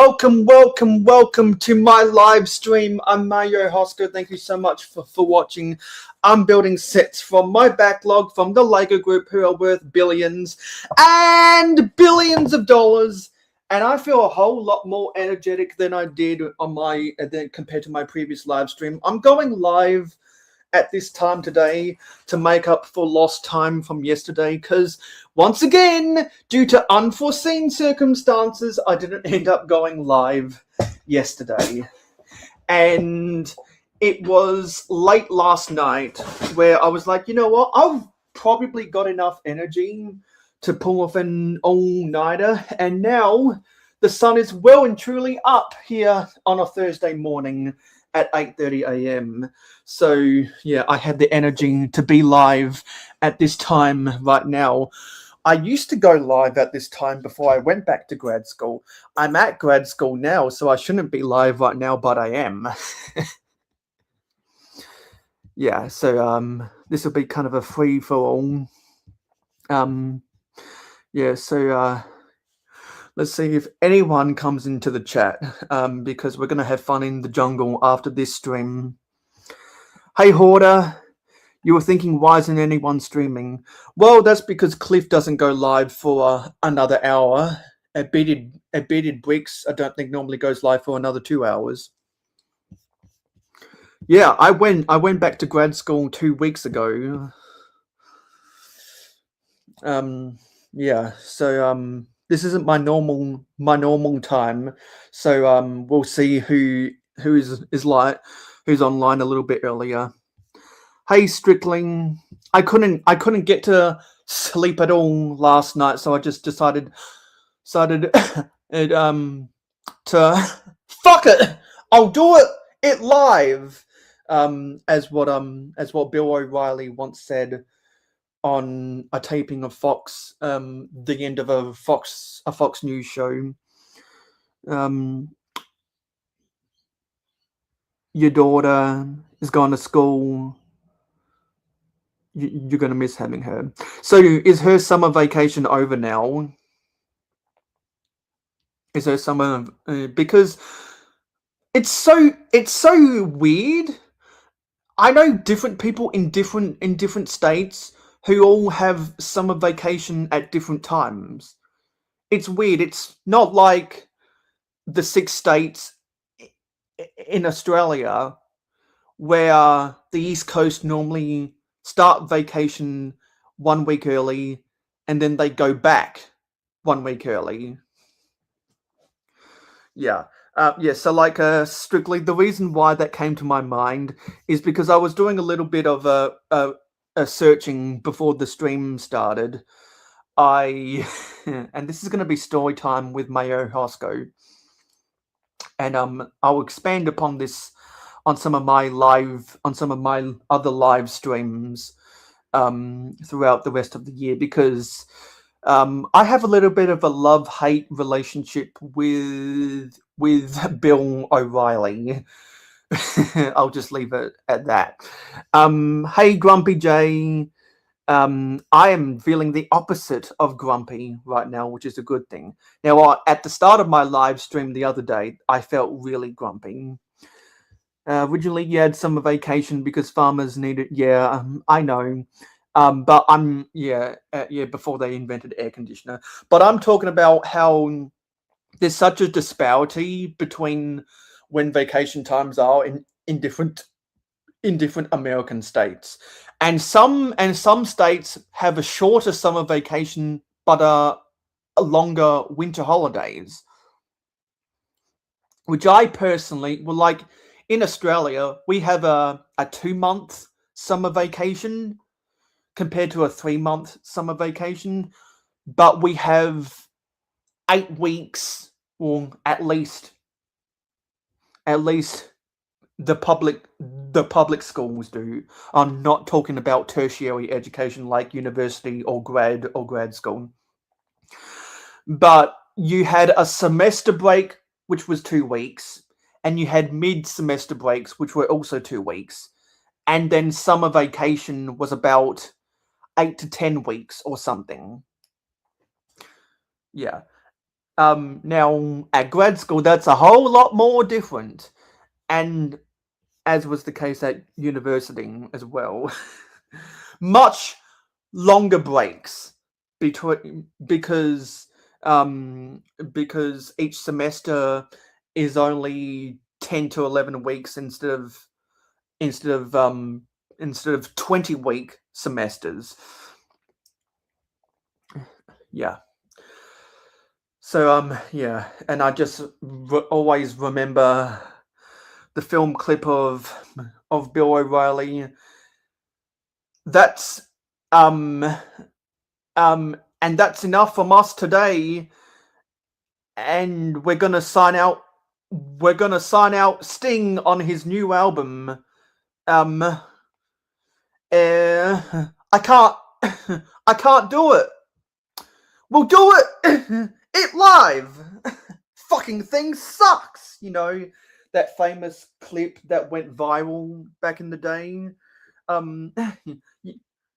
Welcome to my live stream. I'm mayohosko. Thank you so much for watching. I'm building sets from my backlog from the Lego group who are worth billions and billions of dollars. And I feel a whole lot more energetic than I did on compared to my previous live stream. I'm going live at this time today to make up for lost time from yesterday because once again, due to unforeseen circumstances, I didn't end up going live yesterday. And it was late last night where I was like, you know what, I've probably got enough energy to pull off an all-nighter, and now the sun is well and truly up here on a Thursday morning at 8:30 a.m. So yeah, I had the energy to be live at this time right now. I used to go live at this time before I went back to grad school. I'm at grad school now, so I shouldn't be live right now, but I am. Yeah, so this will be kind of a free for all. Yeah, so let's see if anyone comes into the chat, because we're going to have fun in the jungle after this stream. Hey, Hoarder, you were thinking, why isn't anyone streaming? Well, that's because Cliff doesn't go live for another hour. At Bearded Bricks, I don't think normally goes live for another 2 hours. Yeah, I went back to grad school 2 weeks ago. Yeah, so this isn't my normal time, so we'll see who's online a little bit earlier. Hey, Strickling, I couldn't get to sleep at all last night, so I just decided to fuck it, I'll do it live, as what Bill O'Reilly once said on a taping of Fox, the end of a Fox News show. Your daughter is going to school. You're going to miss having her. So is her summer vacation over now? Is her summer because it's so weird. I know different people in different states who all have summer vacation at different times. It's weird. It's not like the 6 states in Australia where the East Coast normally start vacation 1 week early and then they go back 1 week early. Yeah. Yeah, so like strictly the reason why that came to my mind is because I was doing a little bit of a searching before the stream started. And this is going to be story time with mayohosko, and I'll expand upon this on some of my other live streams throughout the rest of the year, because I have a little bit of a love-hate relationship with Bill O'Reilly. I'll just leave it at that. Hey, Grumpy J. I am feeling the opposite of grumpy right now, which is a good thing. Now, at the start of my live stream the other day, I felt really grumpy. Originally, you had summer vacation because farmers needed. Yeah, I know. But I'm before they invented air conditioner. But I'm talking about how there's such a disparity between when vacation times are in different American states, and some states have a shorter summer vacation but a longer winter holidays, which I personally would like. In Australia, we have a 2-month summer vacation compared to a 3-month summer vacation, but we have 8 weeks, or at least the public schools do. I'm not talking about tertiary education like university or grad school. But you had a semester break, which was 2 weeks, and you had mid-semester breaks, which were also 2 weeks. And then summer vacation was about 8 to 10 weeks or something. Yeah. Now, at grad school, that's a whole lot more different. And as was the case at university as well, much longer breaks between because each semester is only 10 to 11 weeks instead of 20-week semesters. Yeah. So yeah, and I just always remember the film clip of Bill O'Reilly. That's and that's enough from us today. And we're gonna sign out. We're gonna sign out Sting on his new album. I can't. I can't do it. We'll do it. It live. Fucking thing sucks. You know, that famous clip that went viral back in the day.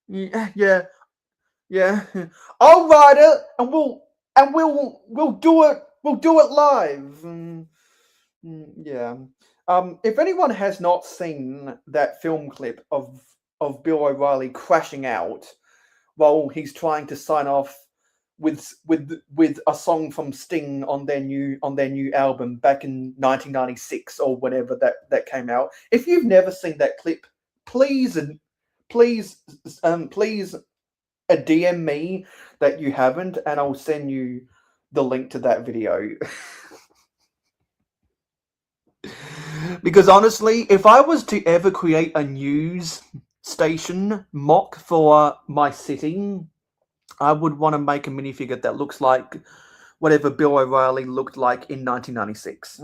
Yeah. I'll write it, and we'll do it. We'll do it live. Yeah. If anyone has not seen that film clip of Bill O'Reilly crashing out while he's trying to sign off with a song from Sting on their new album back in 1996 or whatever that came out. If you've never seen that clip, please DM me that you haven't, and I'll send you the link to that video. Because honestly, if I was to ever create a news station mock for my city, I would want to make a minifigure that looks like whatever Bill O'Reilly looked like in 1996.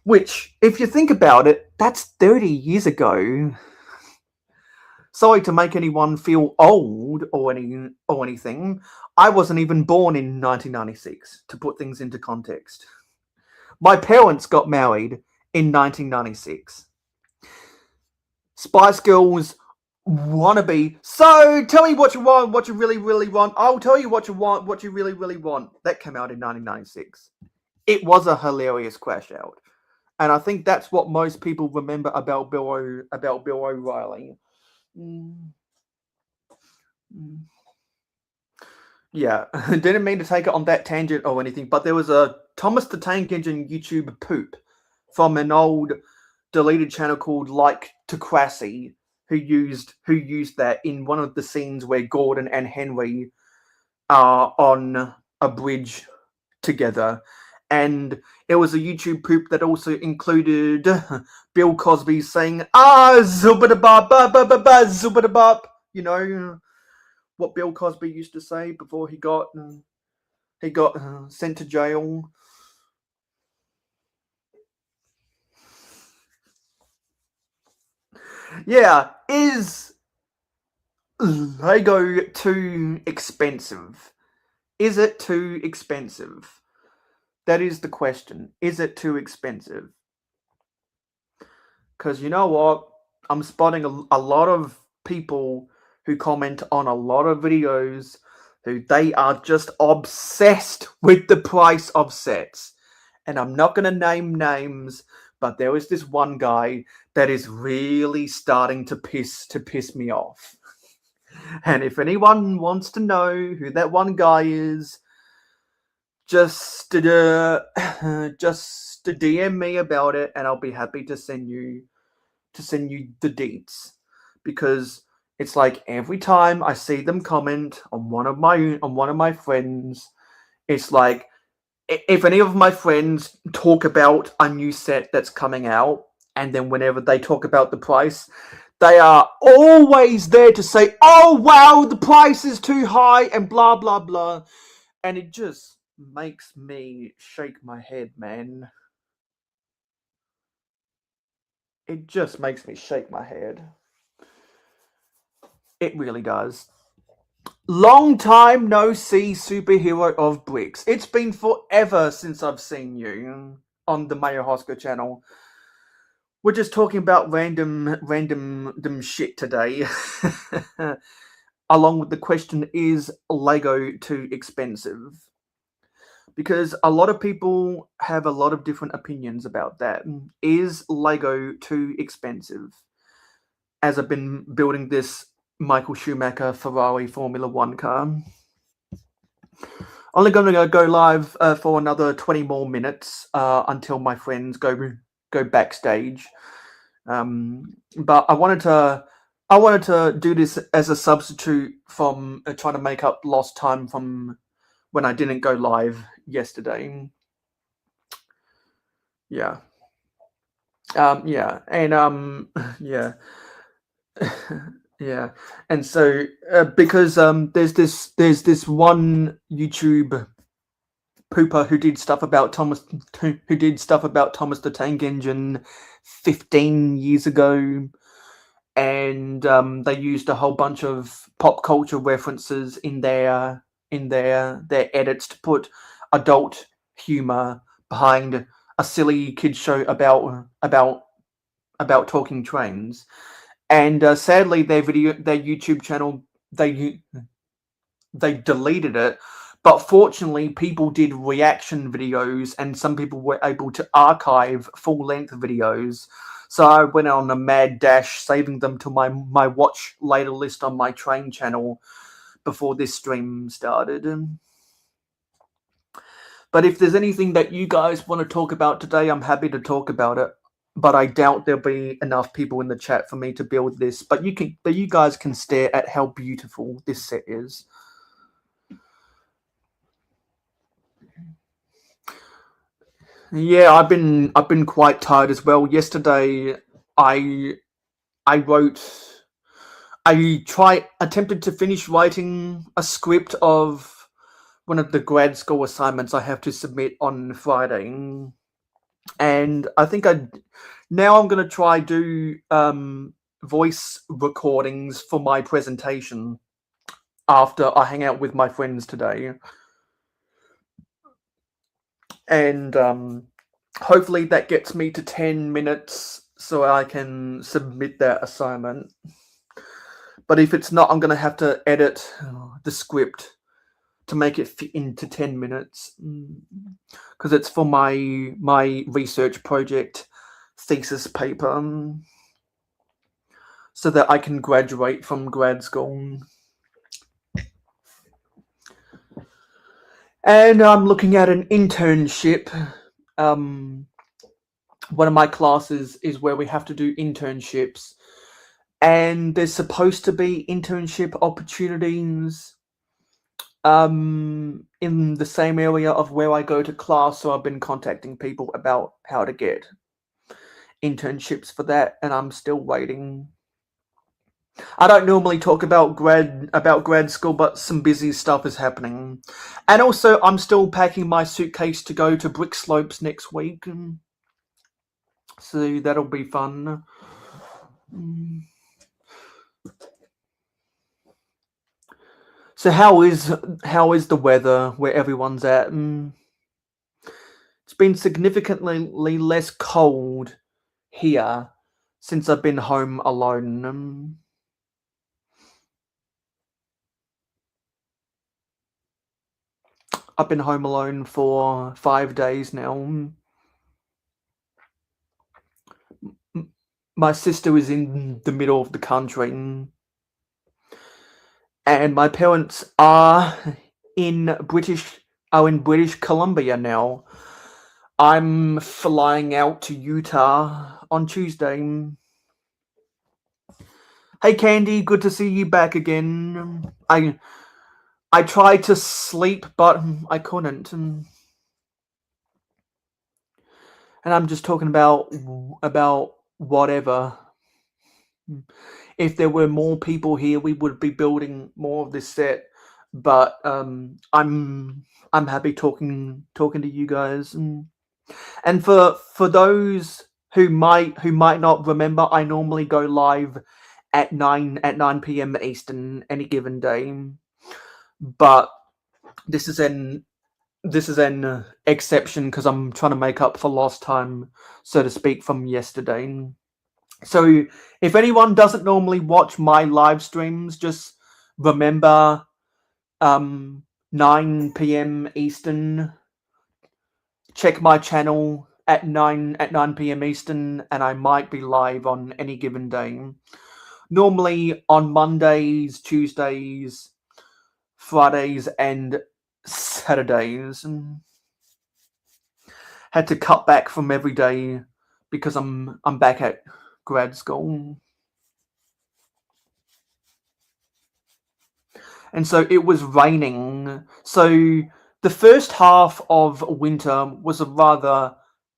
Which, if you think about it, that's 30 years ago. Sorry to make anyone feel old or anything. I wasn't even born in 1996, to put things into context. My parents got married in 1996. Spice Girls wannabe. So tell me what you want, what you really, really want. I'll tell you what you want, what you really, really want. That came out in 1996. It was a hilarious crash out. And I think that's what most people remember about Bill O'Reilly. Yeah, didn't mean to take it on that tangent or anything, but there was a Thomas the Tank Engine YouTube poop from an old deleted channel called Like to Crassy, who used that in one of the scenes where Gordon and Henry are on a bridge together. And it was a YouTube poop that also included Bill Cosby saying, zubba-da-bop, ba-ba-ba-ba, zubba-da-bop. You know, what Bill Cosby used to say before he got sent to jail. Yeah, is Lego too expensive? Is it too expensive? That is the question. Is it too expensive? Because you know what? I'm spotting a lot of people who comment on a lot of videos who they are just obsessed with the price of sets. And I'm not going to name names, but there is this one guy that is really starting to piss me off. And if anyone wants to know who that one guy is, just to DM me about it, and I'll be happy to send you the deets. Because it's like every time I see them comment on one of my friends, it's like if any of my friends talk about a new set that's coming out, and then whenever they talk about the price, they are always there to say, "Oh wow, the price is too high," and blah blah blah, and it just makes me shake my head, man. It just makes me shake my head. It really does. Long time no see, superhero of bricks. It's been forever since I've seen you on the mayohosko channel. We're just talking about random shit today. Along with the question, is Lego too expensive? because a lot of people have a lot of different opinions about that. Is Lego too expensive? As I've been building this Michael Schumacher Ferrari Formula One car. Only going to go live for another 20 more minutes until my friends go backstage. But I wanted to do this as a substitute from trying to make up lost time from when I didn't go live yesterday. Yeah. Yeah. And yeah. Yeah. And so because there's this one YouTube pooper who did stuff about Thomas the Tank Engine 15 years ago, and they used a whole bunch of pop culture references in their edits to put adult humor behind a silly kid show about talking trains. And sadly, their YouTube channel, they deleted it. But fortunately, people did reaction videos, and some people were able to archive full-length videos. So I went on a mad dash, saving them to my watch later list on my train channel before this stream started. But if there's anything that you guys want to talk about today, I'm happy to talk about it. But I doubt there'll be enough people in the chat for me to build this. But you guys can stare at how beautiful this set is. Yeah, I've been quite tired as well. Yesterday, I attempted to finish writing a script of one of the grad school assignments I have to submit on Friday, and I think now I'm gonna try do voice recordings for my presentation after I hang out with my friends today. And hopefully that gets me to 10 minutes so I can submit that assignment. But if it's not, I'm going to have to edit the script to make it fit into 10 minutes because it's for my research project thesis paper, so that I can graduate from grad school. And I'm looking at an internship. One of my classes is where we have to do internships, and there's supposed to be internship opportunities in the same area of where I go to class. So I've been contacting people about how to get internships for that, and I'm still waiting. I don't normally talk about grad school, but some busy stuff is happening. And also, I'm still packing my suitcase to go to Brick Slopes next week. So that'll be fun. So how is the weather where everyone's at? It's been significantly less cold here since I've been home alone. I've been home alone for 5 days now. My sister is in the middle of the country, and my parents are in British Columbia now. I'm flying out to Utah on Tuesday. Hey Candy, good to see you back again. I tried to sleep, but I couldn't. And I'm just talking about whatever. If there were more people here, we would be building more of this set. But I'm happy talking to you guys. And for those who might not remember, I normally go live at 9 p.m. Eastern any given day. But this is an exception because I'm trying to make up for lost time, so to speak, from yesterday. So if anyone doesn't normally watch my live streams, just remember 9 p.m. Eastern check my channel at 9 p.m. Eastern, and I might be live on any given day. Normally on Mondays, Tuesdays, Fridays, and Saturdays. Had to cut back from every day because I'm back at grad school. And so it was raining. So the first half of winter was a rather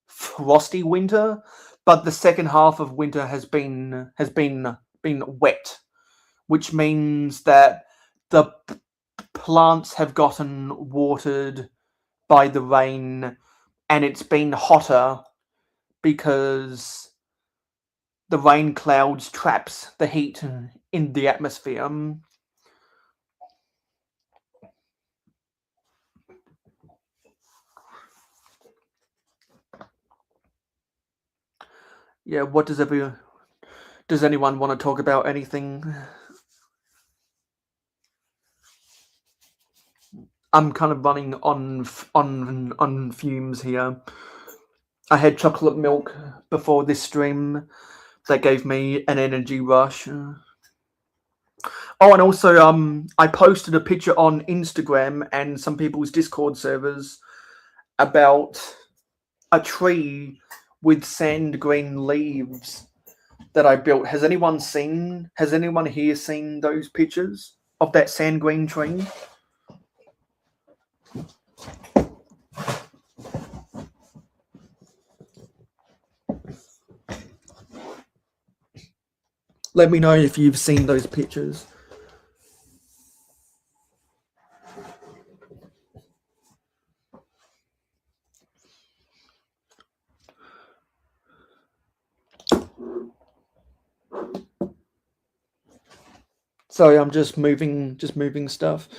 frosty winter, but the second half of winter has been wet, which means that the plants have gotten watered by the rain, and it's been hotter because the rain clouds traps the heat in the atmosphere. Yeah, what does anyone want to talk about anything? I'm kind of running on fumes here. I had chocolate milk before this stream that gave me an energy rush. Oh, and also I posted a picture on Instagram and some people's Discord servers about a tree with sand green leaves that I built. Has anyone here seen those pictures of that sand green tree? Let me know if you've seen those pictures. Sorry, I'm just moving stuff.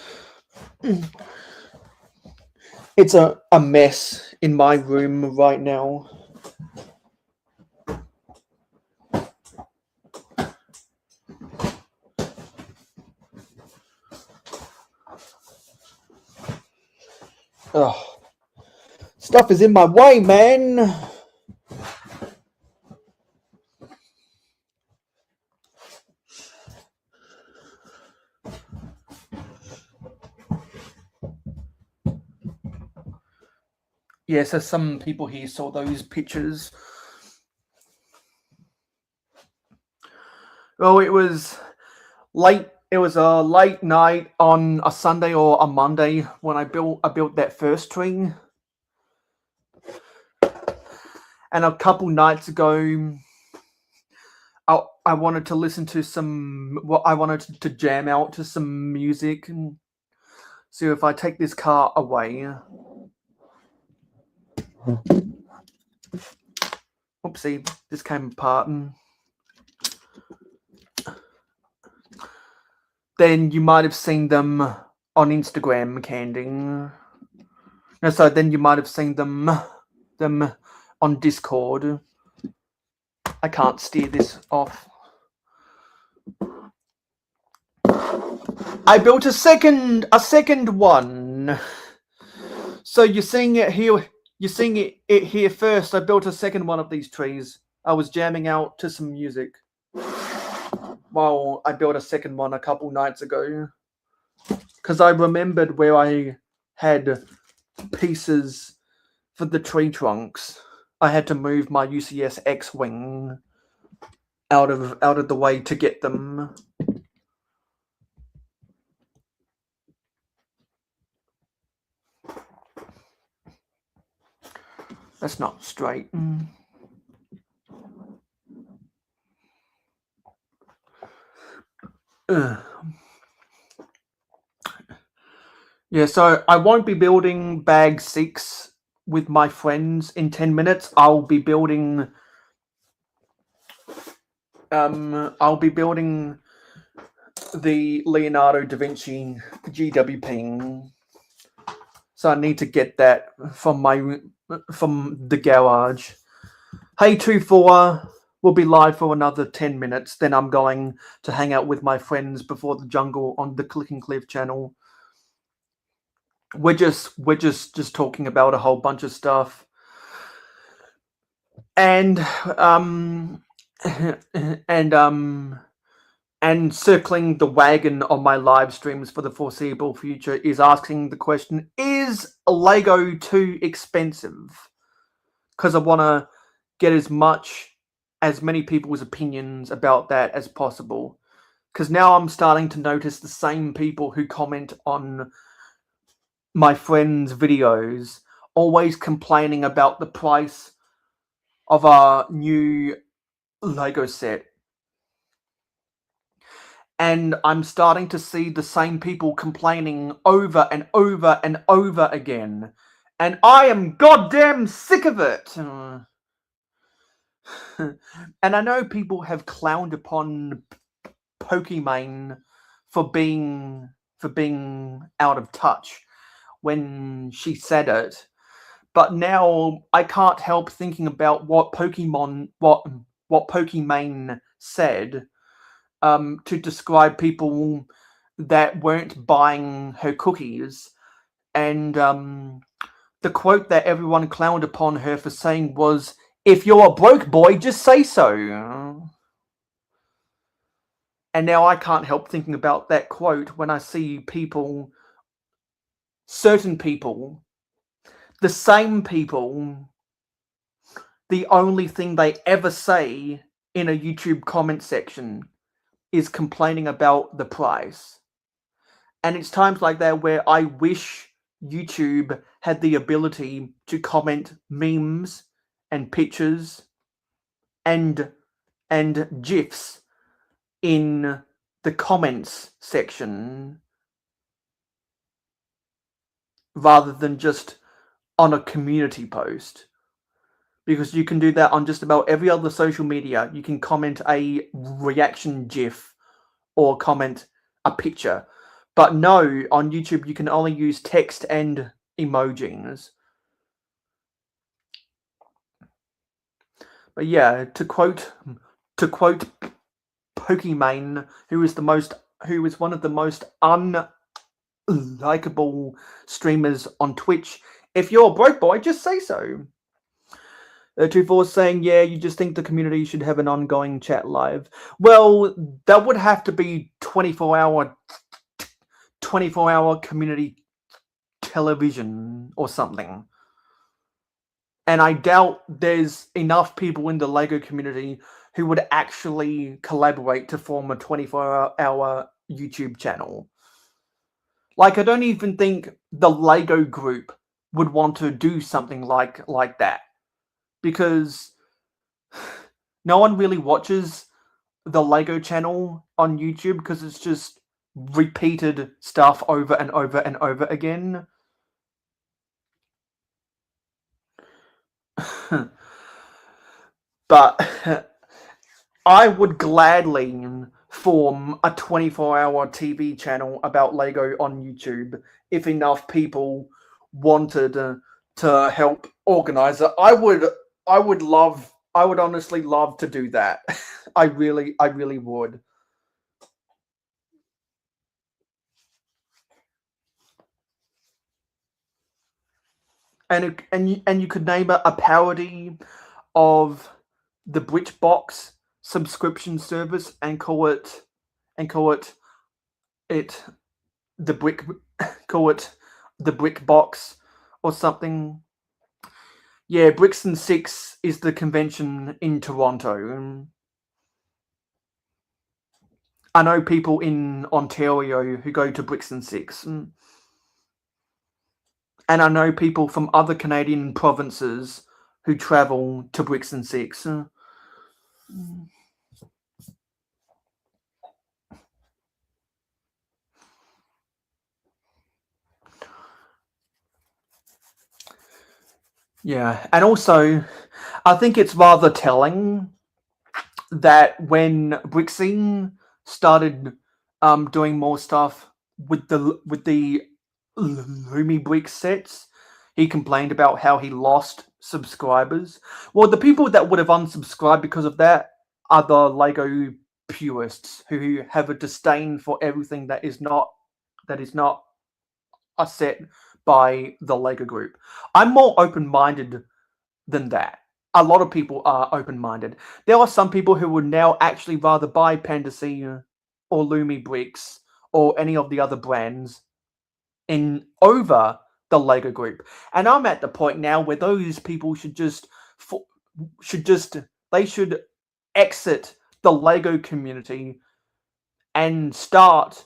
It's a mess in my room right now. Oh, stuff is in my way, man. Yeah, so some people here saw those pictures. Well, it was late. It was a late night on a Sunday or a Monday when I built that first tree. And a couple nights ago, I wanted to listen to I wanted to jam out to some music. And so if I take this car away, oopsie, this came apart. And then you might have seen them on Instagram, Candy. No, so then you might have seen them on Discord. I can't steer this off. I built a second one. So you're seeing it here. You're seeing it here first. I built a second one of these trees. I was jamming out to some music while I built a second one a couple nights ago, because I remembered where I had pieces for the tree trunks. I had to move my UCS X-Wing out of the way to get them. That's not straight. Yeah, so I won't be building bag 6 with my friends in 10 minutes. I'll be building the Leonardo da Vinci GWP. So I need to get that from the garage. Hey 24, we'll be live for another 10 minutes. Then I'm going to hang out with my friends before the jungle on the Clicking Cliff channel. we're just talking about a whole bunch of stuff, and and and circling the wagon on my live streams for the foreseeable future is asking the question: is Lego too expensive? Because I want to get as many people's opinions about that as possible. Because now I'm starting to notice the same people who comment on my friends' videos always complaining about the price of our new Lego set. And I'm starting to see the same people complaining over and over and over again. And I am goddamn sick of it. And I know people have clowned upon Pokimane for being out of touch when she said it. But now I can't help thinking about what Pokemon said to describe people that weren't buying her cookies. And the quote that everyone clowned upon her for saying was, "If you're a broke boy, just say so." And now I can't help thinking about that quote when I see people, certain people, the same people, the only thing they ever say in a YouTube comment section is complaining about the price. And it's times like that where I wish YouTube had the ability to comment memes and pictures and GIFs in the comments section rather than just on a community post. Because you can do that on just about every other social media. You can comment a reaction GIF or comment a picture. But no, on YouTube you can only use text and emojis. But yeah, to quote Pokimane, who is one of the most unlikable streamers on Twitch, if you're a broke boy, just say so. 24 saying, yeah, you just think the community should have an ongoing chat live. Well, that would have to be 24-hour community television or something. And I doubt there's enough people in the Lego community who would actually collaborate to form a 24-hour YouTube channel. Like, I don't even think the Lego group would want to do something like that. Because no one really watches the Lego channel on YouTube because it's just repeated stuff over and over and over again. But I would gladly form a 24-hour TV channel about Lego on YouTube if enough people wanted to help organize it. I would honestly love to do that. I really would. And you could name it a parody of the BritBox subscription service and call it the BritBox or something. Yeah, Bricks and Six is the convention in Toronto. I know people in Ontario who go to Bricks and Six. And I know people from other Canadian provinces who travel to Bricks and Six. Yeah, and also, I think it's rather telling that when Brixie started doing more stuff with the Lumi Bricks sets, he complained about how he lost subscribers. Well, the people that would have unsubscribed because of that are the Lego purists who have a disdain for everything that is not a set by the Lego group. I'm more open-minded than that. A lot of people are open-minded. There are some people who would now actually rather buy Fantasy or Lumi bricks or any of the other brands in over the Lego group. And I'm at the point now where those people should they should exit the Lego community and start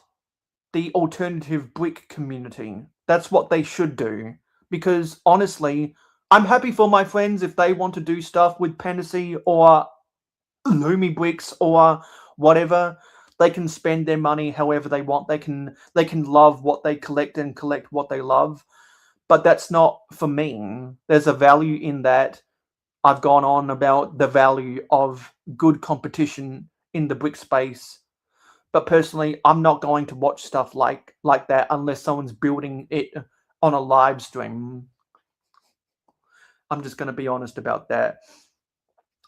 the alternative brick community. That's what they should do. Because honestly, I'm happy for my friends if they want to do stuff with Fantasy or Lumi bricks or whatever. They can spend their money however they want. They can love what they collect and collect what they love. But that's not for me. There's a value in that. I've gone on about the value of good competition in the brick space. But personally, I'm not going to watch stuff like that unless someone's building it on a live stream. I'm just going to be honest about that.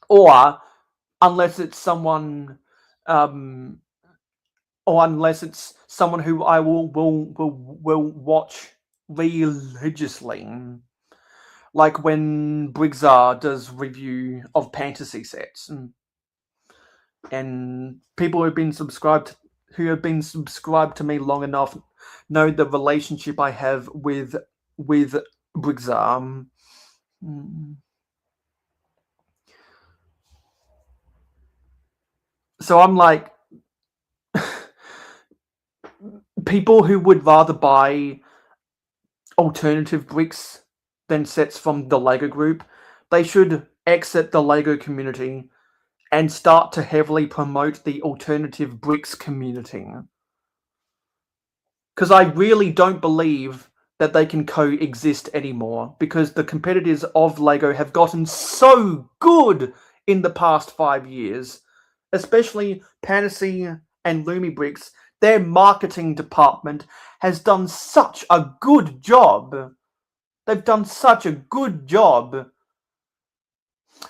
Or unless it's someone, or unless it's someone who I will watch religiously, like when Brigzar does review of Fantasy sets, and people who have been subscribed to me long enough know the relationship I have with Brigzar. So I'm like, people who would rather buy alternative bricks than sets from the Lego group, they should exit the Lego community and start to heavily promote the alternative bricks community. Because I really don't believe that they can coexist anymore, because the competitors of Lego have gotten so good in the past 5 years, especially Fantasy and Lumi Bricks. Their marketing department has done such a good job. They've done such a good job.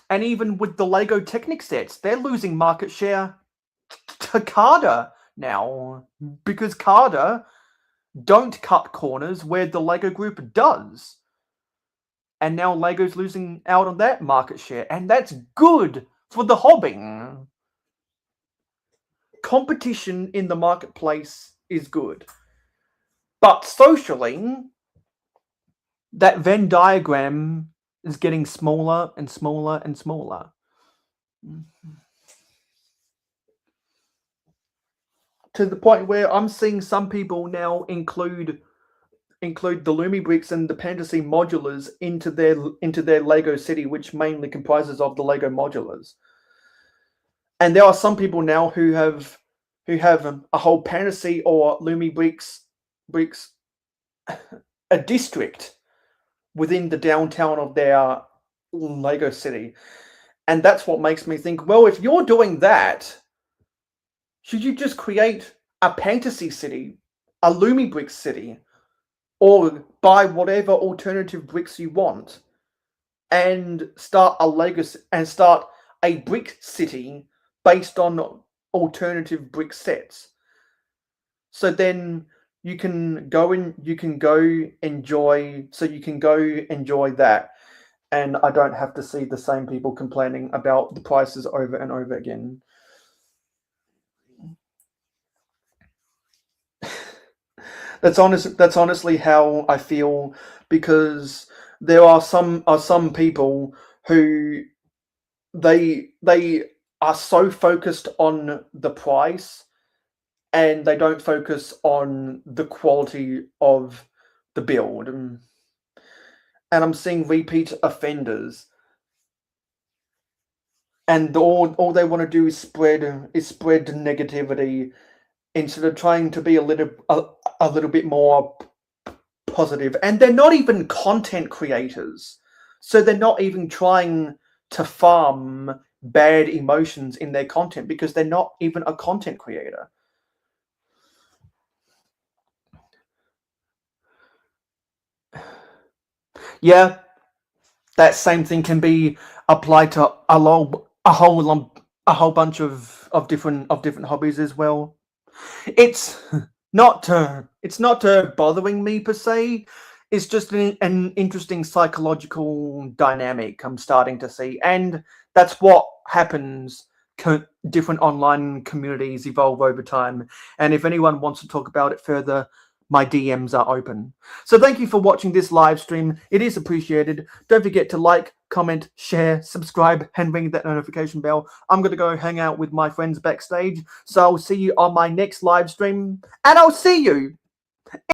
And even with the Lego Technic sets, they're losing market share to Carder now, because Carder don't cut corners where the Lego group does. And now Lego's losing out on that market share, and that's good for the hobby. Competition in the marketplace is good. But socially, that Venn diagram is getting smaller and smaller and smaller. To the point where I'm seeing some people now include the Lumi bricks and the Fantasy modulars into their Lego city, which mainly comprises of the Lego modulars. And there are some people now who have a whole Fantasy or Lumi bricks a district within the downtown of their Lego city. And that's what makes me think, well, if you're doing that, should you just create a Fantasy city, a Lumi bricks city, or buy whatever alternative bricks you want and start a brick city based on alternative brick sets? So then you can go enjoy that, and I don't have to see the same people complaining about the prices over and over again. That's honestly how I feel, because there are some people who they are so focused on the price, and they don't focus on the quality of the build. And I'm seeing repeat offenders, and all they want to do is spread negativity instead of trying to be a little bit more positive. And they're not even content creators, so they're not even trying to farm bad emotions in their content, because they're not even a content creator. Yeah, that same thing can be applied to a whole bunch of different hobbies as well. It's not bothering me per se. It's just an interesting psychological dynamic I'm starting to see, and that's what happens. Different online communities evolve over time, and if anyone wants to talk about it further, my DMs are open. So thank you for watching this live stream. It is appreciated. Don't forget to like, comment, share, subscribe, and ring that notification bell. I'm going to go hang out with my friends backstage, so I'll see you on my next live stream, and I'll see you